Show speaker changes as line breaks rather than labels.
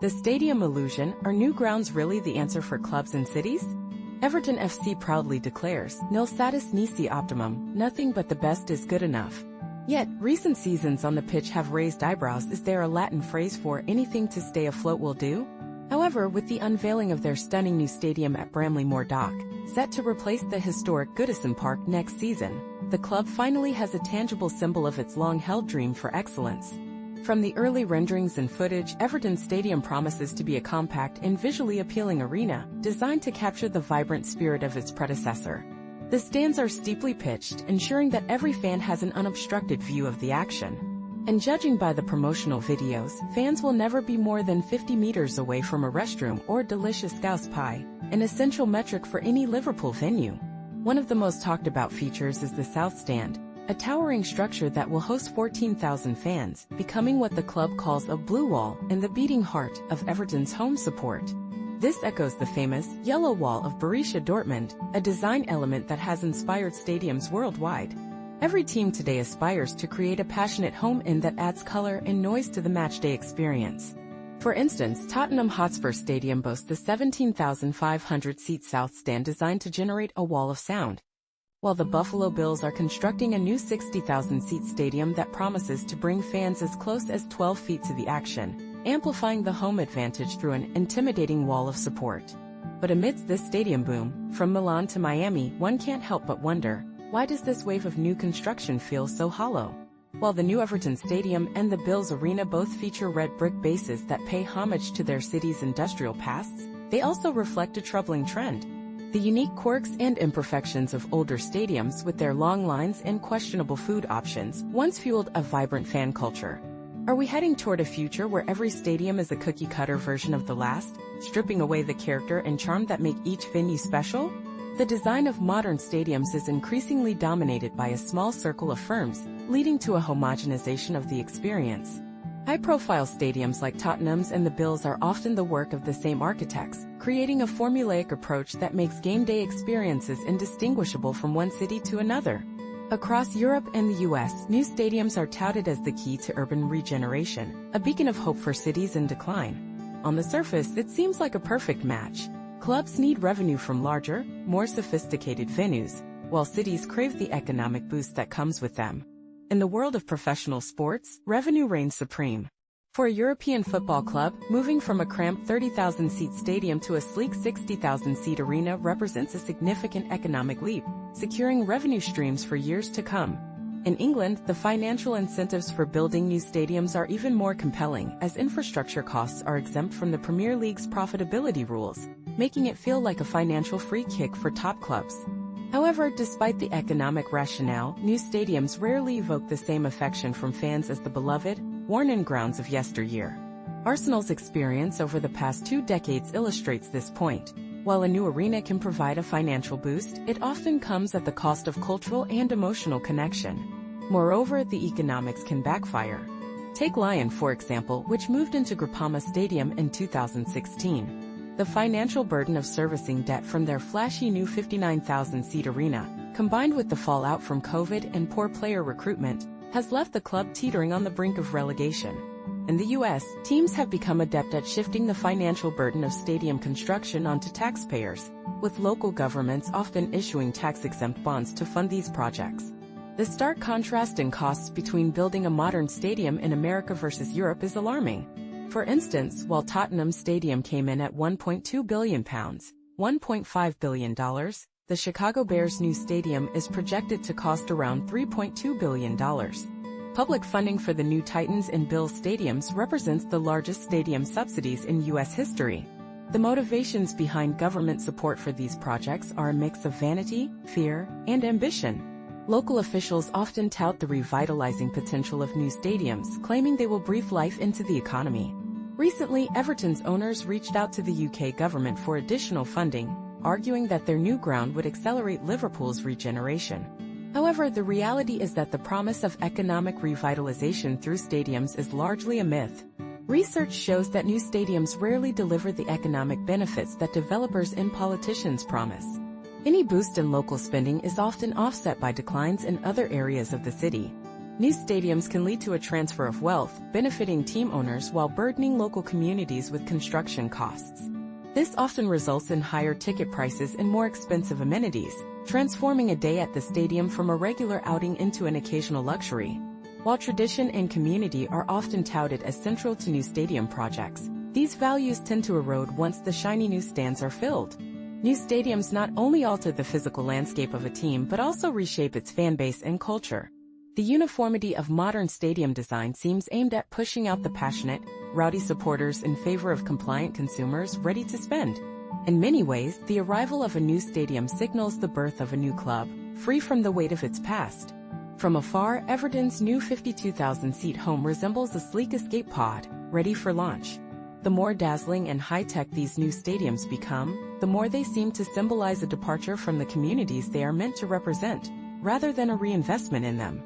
The stadium illusion: are new grounds really the answer for clubs and cities? Everton FC proudly declares, "Nil satis nisi optimum," nothing but the best is good enough. Yet, recent seasons on the pitch have raised eyebrows. Is there a Latin phrase for "anything to stay afloat will do"? However, with the unveiling of their stunning new stadium at Bramley-Moore Dock, set to replace the historic Goodison Park next season, the club finally has a tangible symbol of its long-held dream for excellence. From the early renderings and footage, Everton Stadium promises to be a compact and visually appealing arena, designed to capture the vibrant spirit of its predecessor. The stands are steeply pitched, ensuring that every fan has an unobstructed view of the action. And judging by the promotional videos, fans will never be more than 50 meters away from a restroom or delicious scouse pie, an essential metric for any Liverpool venue. One of the most talked about features is the South Stand, a towering structure that will host 14,000 fans, becoming what the club calls a blue wall and the beating heart of Everton's home support. This echoes the famous yellow wall of Borussia Dortmund, a design element that has inspired stadiums worldwide. Every team today aspires to create a passionate home end that adds color and noise to the matchday experience. For instance, Tottenham Hotspur Stadium boasts the 17,500-seat South Stand designed to generate a wall of sound, while the Buffalo Bills are constructing a new 60,000-seat stadium that promises to bring fans as close as 12 feet to the action, amplifying the home advantage through an intimidating wall of support. But amidst this stadium boom, from Milan to Miami, one can't help but wonder, why does this wave of new construction feel so hollow? While the new Everton Stadium and the Bills Arena both feature red brick bases that pay homage to their city's industrial pasts, they also reflect a troubling trend: the unique quirks and imperfections of older stadiums, with their long lines and questionable food options, once fueled a vibrant fan culture. Are we heading toward a future where every stadium is a cookie-cutter version of the last, stripping away the character and charm that make each venue special? The design of modern stadiums is increasingly dominated by a small circle of firms, leading to a homogenization of the experience. High-profile stadiums like Tottenham's and the Bills are often the work of the same architects, creating a formulaic approach that makes game-day experiences indistinguishable from one city to another. Across Europe and the US, new stadiums are touted as the key to urban regeneration, a beacon of hope for cities in decline. On the surface, it seems like a perfect match. Clubs need revenue from larger, more sophisticated venues, while cities crave the economic boost that comes with them. In the world of professional sports, revenue reigns supreme. For a European football club, moving from a cramped 30,000-seat stadium to a sleek 60,000-seat arena represents a significant economic leap, securing revenue streams for years to come. In England, the financial incentives for building new stadiums are even more compelling, as infrastructure costs are exempt from the Premier League's profitability rules, making it feel like a financial free kick for top clubs. However, despite the economic rationale, new stadiums rarely evoke the same affection from fans as the beloved, worn-in grounds of yesteryear. Arsenal's experience over the past 2 decades illustrates this point. While a new arena can provide a financial boost, it often comes at the cost of cultural and emotional connection. Moreover, the economics can backfire. Take Lyon, for example, which moved into Groupama Stadium in 2016. The financial burden of servicing debt from their flashy new 59,000-seat arena, combined with the fallout from COVID and poor player recruitment, has left the club teetering on the brink of relegation. In the US, teams have become adept at shifting the financial burden of stadium construction onto taxpayers, with local governments often issuing tax-exempt bonds to fund these projects. The stark contrast in costs between building a modern stadium in America versus Europe is alarming. For instance, while Tottenham Stadium came in at £1.2 billion, $1.5 billion, the Chicago Bears' new stadium is projected to cost around $3.2 billion. Public funding for the new Titans and Bills stadiums represents the largest stadium subsidies in U.S. history. The motivations behind government support for these projects are a mix of vanity, fear, and ambition. Local officials often tout the revitalizing potential of new stadiums, claiming they will breathe life into the economy. Recently, Everton's owners reached out to the UK government for additional funding, arguing that their new ground would accelerate Liverpool's regeneration. However, the reality is that the promise of economic revitalization through stadiums is largely a myth. Research shows that new stadiums rarely deliver the economic benefits that developers and politicians promise. Any boost in local spending is often offset by declines in other areas of the city. New stadiums can lead to a transfer of wealth, benefiting team owners while burdening local communities with construction costs. This often results in higher ticket prices and more expensive amenities, transforming a day at the stadium from a regular outing into an occasional luxury. While tradition and community are often touted as central to new stadium projects, these values tend to erode once the shiny new stands are filled. New stadiums not only alter the physical landscape of a team but also reshape its fan base and culture. The uniformity of modern stadium design seems aimed at pushing out the passionate, rowdy supporters in favor of compliant consumers ready to spend. In many ways, the arrival of a new stadium signals the birth of a new club, free from the weight of its past. From afar, Everton's new 52,000-seat home resembles a sleek escape pod, ready for launch. The more dazzling and high-tech these new stadiums become, the more they seem to symbolize a departure from the communities they are meant to represent, rather than a reinvestment in them.